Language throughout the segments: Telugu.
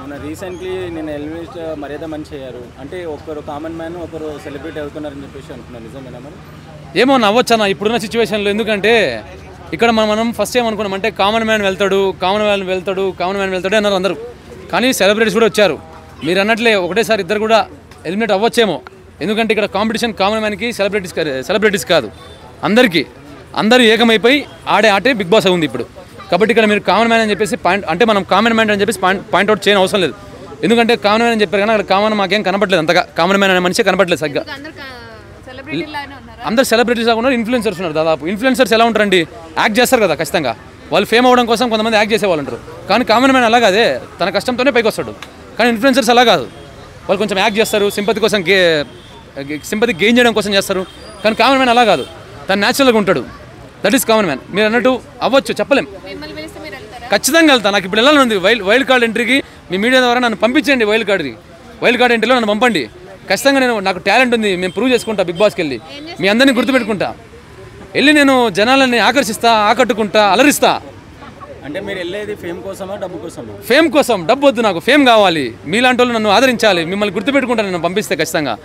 అవునా, రీసెంట్లీ నేను ఎలిమినేట్ మర్యాద మంచి అయ్యారు అంటే ఒకరు కామన్ మ్యాన్ ఒకరు సెలబ్రిటీ అవుతున్నారని చెప్పేసి అంటున్నారు, నిజమేనా మరి? ఏమో నవ్వొచ్చన్న ఇప్పుడున్న సిచ్యువేషన్లో. ఎందుకంటే ఇక్కడ మనం ఫస్ట్ ఏమనుకున్నాం అంటే కామన్ మ్యాన్ వెళ్తాడు అన్నారు అందరూ. కానీ సెలబ్రిటీస్ కూడా వచ్చారు. మీరు అన్నట్లే ఒకటేసారి ఇద్దరు కూడా ఎలిమినేట్ అవ్వచ్చేమో. ఎందుకంటే ఇక్కడ కాంపిటీషన్ కామన్ మ్యాన్కి సెలబ్రిటీస్ కాదు, అందరూ ఏకమైపోయి ఆడే ఆటే బిగ్ బాస్ ఉంది ఇప్పుడు. కాబట్టి ఇక్కడ మీరు కామన్ మ్యాన్ అని చెప్పేసి అంటే మనం కామన్ మ్యాన్ అని చెప్పేసి పాయింట్అవుట్ చేయని అవసరం లేదు. ఎందుకంటే కామన్ మ్యాన్ అని చెప్పారు కానీ అక్కడ కామన్ మాకేం కనపడలేదు, అంతగా కామన్ మ్యాన్ అనే మనిషి కనపడలేదు సరిగ్గా. అందరు సెలబ్రిటీస్ లాగా ఉన్నారు, ఇన్ఫ్లుయెన్సర్స్ ఉన్నారు. దాదాపు ఇన్ఫ్లుయెన్సర్స్ ఎలా ఉంటారండి, యాక్ట్ చేస్తారు కదా ఖచ్చితంగా. వాళ్ళు ఫేమ్ అవ్వడం కోసం కొంతమంది యాక్ట్ చేసేవాళ్ళు ఉంటారు. కానీ కామన్ మ్యాన్ అలా కాదే, తన కష్టంతోనే పైకి వస్తాడు. కానీ ఇన్ఫ్లుయెన్సర్స్ అలా కాదు, వాళ్ళు కొంచెం యాక్ట్ చేస్తారు, సింపతి గెయిన్ చేయడం కోసం చేస్తారు. కానీ కామన్ మ్యాన్ అలా కాదు, తను న్యాచురల్గా ఉంటాడు. That is common man. మీరు అన్నట్టు అవ్వచ్చు, చెప్పలేం. ఖచ్చితంగా వెళ్తాను. నాకు ఇప్పుడు వెళ్ళాలని ఉంది వైల్డ్ కార్డ్ ఎంట్రీకి. మీ మీడియా ద్వారా నన్ను పంపించండి, వైల్డ్ కార్డ్ ఎంట్రీలో నన్ను పంపండి. ఖచ్చితంగా నాకు టాలెంట్ ఉంది, మేము ప్రూవ్ చేసుకుంటా. బిగ్ బాస్కి వెళ్ళి మీ అందరినీ గుర్తుపెట్టుకుంటా, వెళ్ళి నేను జనాలని ఆకట్టుకుంటా, అలరిస్తా. అంటే మీరు వెళ్ళేది ఫేమ్ కోసమా డబ్బు కోసమా? ఫేమ్ కోసం. డబ్బు వద్దు, నాకు ఫేమ్ కావాలి. మీలాంటి వాళ్ళు నన్ను ఆదరించాలి, మిమ్మల్ని గుర్తుపెట్టుకుంటాను నేను పంపిస్తే ఖచ్చితంగా.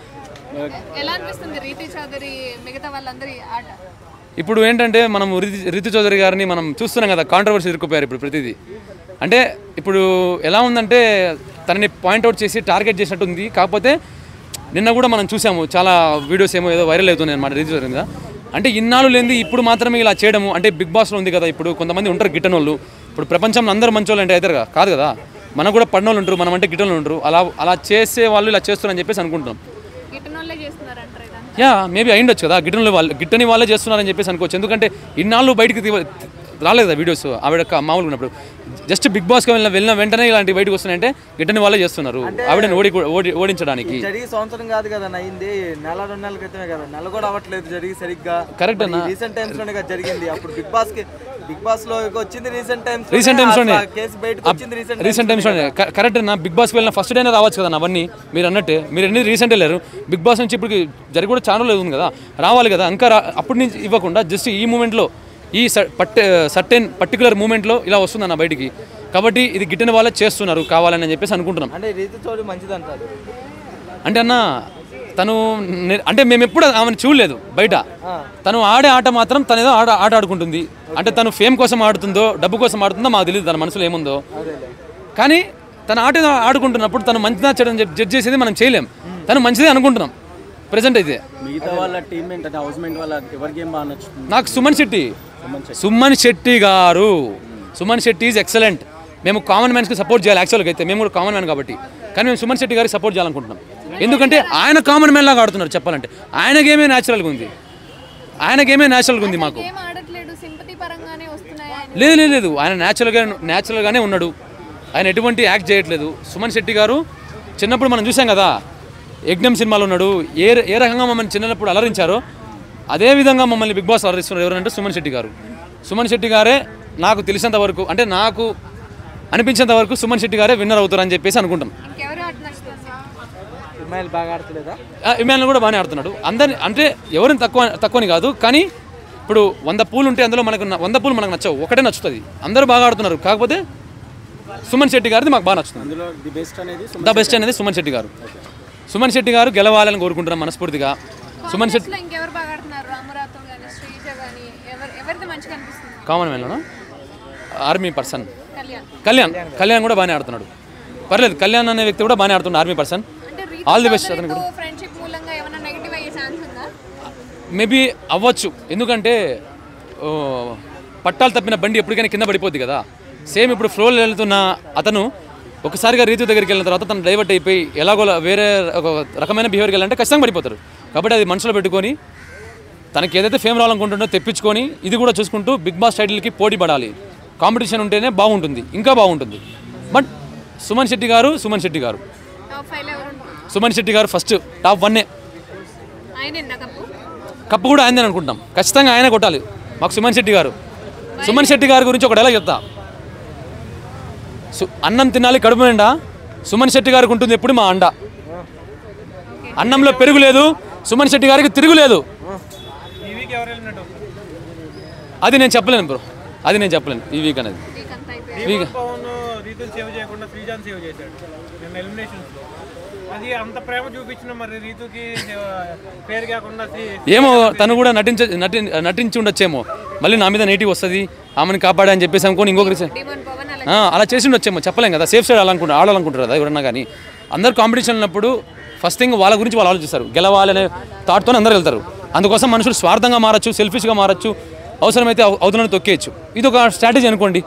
ఇప్పుడు ఏంటంటే మనం రితు చౌదరి గారిని మనం చూస్తున్నాం కదా, కాంట్రవర్సీ ఇరుక్కుపోయారు ఇప్పుడు ప్రతిదీ. అంటే ఇప్పుడు ఎలా ఉందంటే తనని పాయింట్అవుట్ చేసి టార్గెట్ చేసినట్టు ఉంది. కాకపోతే నిన్న కూడా మనం చూసాము, చాలా వీడియోస్ ఏదో వైరల్ అవుతున్నాయి అన్నమాట రితు చౌదరి మీద. అంటే ఇన్నాళ్ళు లేనిది ఇప్పుడు మాత్రమే ఇలా చేయడము. అంటే బిగ్ బాస్లో ఉంది కదా, ఇప్పుడు కొంతమంది ఉంటారు గిట్టనోళ్ళు. ఇప్పుడు ప్రపంచంలో అందరూ మంచోళ్ళు అంటే అవుతారు కాదు కదా, మనకు కూడా పడినోళ్ళు ఉంటారు, మనం అంటే గిట్టనోళ్ళు ఉంటారు. అలా చేసే వాళ్ళు ఇలా చేస్తున్నారని చెప్పేసి అనుకుంటున్నాం. మేబీ అయ్యిండొచ్చు కదా, గిట్టని వాళ్ళే చేస్తున్నారని చెప్పేసి అనుకోవచ్చు. ఎందుకంటే ఇన్నాళ్ళు బయటకు రాలేదు కదా వీడియోస్ ఆవిడ మామూలుగా ఉన్నప్పుడు. జస్ట్ బిగ్ బాస్కి వెళ్ళిన వెంటనే ఇలాంటి బయటకు వస్తున్నాయంటే గిట్టని వాళ్ళే చేస్తున్నారు ఆవిడని ఓడించడానికి. జరిగి సంవత్సరం కాదు కదా అయింది, నెల 2 నెలల క్రితమే కదా, నెల కూడా అవ్వట్లేదు జరిగి సరిగ్గా. కరెక్ట్ అన్న, రీసెంట్ టైమ్స్ లోనే కదా జరిగింది. అప్పుడు బిగ్ బాస్ లో వచ్చింది రీసెంట్ టైమ్స్ లోనే కేసు బయటకు వచ్చింది రీసెంట్ టైమ్స్ లోనే. కరెక్ట్ అన్న, బిగ్ బాస్కి వెళ్ళిన ఫస్ట్ డేనే రావచ్చు కదా అవన్నీ. మీరు అన్నట్టే మీరు ఎన్ని రీసెంట్ వెళ్ళారు, బిగ్ బాస్ నుంచి ఇప్పుడు జరిగి కూడా ఛానల్ లేదు కదా, రావాలి కదా. ఇంకా అప్పటి నుంచి ఇవ్వకుండా జస్ట్ ఈ మూమెంట్లో, ఈ సర్టెన్ పర్టికులర్ మూమెంట్లో ఇలా వస్తుందన్న బయటికి. కాబట్టి ఇది గిట్టని వాళ్ళే చేస్తున్నారు కావాలని చెప్పేసి అనుకుంటున్నాం. అంటే రీతు చౌదరి మంచిది అంటారు. అంటే అన్న తను అంటే మేము ఎప్పుడు ఆమెను చూడలేదు బయట. తను ఆడే ఆట మాత్రం తను ఏదో ఆట ఆడుకుంటుంది. అంటే తను ఫేమ్ కోసం ఆడుతుందో డబ్బు కోసం ఆడుతుందో మాకు తెలియదు, తన మనసులో ఏముందో. కానీ తన ఆట ఆడుకుంటున్నప్పుడు తను మంచిదా చెడని జడ్జ్ చేసేది మనం చేయలేం. తను మంచిదే అనుకుంటున్నాం ప్రెసెంట్ అయితే. మిగతా వాళ్ళ టీమ్మేట్ అంటే హౌస్మేట్ వాళ్ళ ఎవరికి ఏం బాగా నచ్చుతుంది? నాకు సుమన్ శెట్టి ఈజ్ ఎక్సలెంట్. మేము కామన్ మ్యాన్స్కి సపోర్ట్ చేయాలి యాక్చువల్గా అయితే, మేము కూడా కామన్ మ్యాన్ కాబట్టి. కానీ మేము సుమన్ శెట్టి గారికి సపోర్ట్ చేయాలనుకుంటున్నాం. ఎందుకంటే ఆయన కామన్ మ్యాన్ లాగా ఆడుతున్నారు చెప్పాలంటే. ఆయన గేమే న్యాచురల్గా ఉంది మాకు. లేదు, ఆయన న్యాచురల్గానే ఉన్నాడు. ఆయన ఎటువంటి యాక్ట్ చేయట్లేదు. సుమన్ శెట్టి గారు చిన్నప్పుడు మనం చూసాం కదా, యజ్ఞం సినిమాలో ఉన్నాడు. ఏ రకంగా మమ్మల్ని చిన్నప్పుడు అలరించారో అదేవిధంగా మమ్మల్ని బిగ్ బాస్ అలరిస్తున్నారు. ఎవరంటే సుమన్ శెట్టి గారే నాకు తెలిసినంత వరకు, అంటే నాకు అనిపించేంత వరకు సుమన్ శెట్టి గారే విన్నర్ అవుతారని చెప్పేసి అనుకుంటాం. ఇమానుల్ కూడా బాగానే ఆడుతున్నాడు. అందరిని అంటే ఎవరిని తక్కువని కాదు, కానీ ఇప్పుడు 100 పూలు ఉంటే అందులో మనకు 100 పూలు మనకు నచ్చవు, ఒకటే నచ్చుతుంది. అందరూ బాగా ఆడుతున్నారు. కాకపోతే సుమన్ శెట్టి గారిది మాకు బాగా నచ్చుతుంది. ద బెస్ట్ అనేది సుమన్ శెట్టి గారు గెలవాలని కోరుకుంటున్నాం మనస్ఫూర్తిగా. సుమన్ శెట్టి కామన్ మ్యాన్లోనా ఆర్మీ పర్సన్ కళ్యాణ్ కూడా బాగానే ఆడుతున్నాడు. పర్లేదు, కళ్యాణ్ అనే వ్యక్తి కూడా బాగానే ఆడుతున్నాడు, army person. All the best అతను కూడా. మేబీ అవ్వచ్చు, ఎందుకంటే పట్టాలు తప్పిన బండి ఎప్పటికైనా కింద పడిపోద్ది కదా. సేమ్ ఇప్పుడు ఫ్లోలో వెళ్తున్న అతను ఒకసారిగా రీతు దగ్గరికి వెళ్ళిన తర్వాత తను డైవర్ట్ అయిపోయి ఎలాగో వేరే ఒక రకమైన బిహేవియర్కి వెళ్ళాలంటే ఖచ్చితంగా పడిపోతారు. కాబట్టి అది మనసులో పెట్టుకొని తనకి ఏదైతే ఫేమ్ రావాలనుకుంటుందో తెప్పించుకొని ఇది కూడా చూసుకుంటూ బిగ్ బాస్ టైటిల్కి పోటీ పడాలి. కాంపిటీషన్ ఉంటేనే బాగుంటుంది, ఇంకా బాగుంటుంది. బట్ సుమన్ శెట్టి గారు ఫస్ట్ టాప్ 1. కప్పు కూడా ఆయనదే అనుకుంటాం. ఖచ్చితంగా ఆయన కొట్టాలి మాకు సుమన్ శెట్టి గారి గురించి ఒక డైలాగ్ చెప్తా. అన్నం తినాలి కడుపు నిండా, సుమన్ శెట్టి గారికి ఉంటుంది ఎప్పుడు మా అండ. అన్నంలో పెరుగు లేదు, సుమన్ శెట్టి గారికి తిరుగులేదు. అది నేను చెప్పలేను బ్రో, ఈ వీక్ అనేది రీతుని సేవ్ చేయకుండా శ్రీజాన్ సేవ్ చేశాడు నిన్న ఎలిమినేషన్స్లో. అది అంత ప్రేమ చూపించిన మరి రీతుకి పేరు కాకుండా ఏమో తను కూడా నటించి ఉండొచ్చేమో, మళ్ళీ నా మీద నెగిటివ్ వస్తుంది ఆమెను కాపాడా అని చెప్పేసి అనుకోని ఇంకొకరి అలా చేసి ఉండొచ్చేమో, చెప్పలేం కదా. సేఫ్ సైడ్ ఆడాలనుకుంటారు కదా ఎవరన్నా కానీ. అందరు కాంపిటీషన్ ఉన్నప్పుడు ఫస్ట్ థింగ్ వాళ్ళ గురించి వాళ్ళు ఆలోచిస్తారు, గెలవాలి అనే థాట్తోనే అందరూ వెళ్తారు. అందుకోసం మనుషులు స్వార్థంగా మారచ్చు, సెల్ఫిష్గా మారచ్చు, అవసరమైతే అవతలను తొక్కేయచ్చు. ఇది ఒక స్ట్రాటజీ అనుకోండి.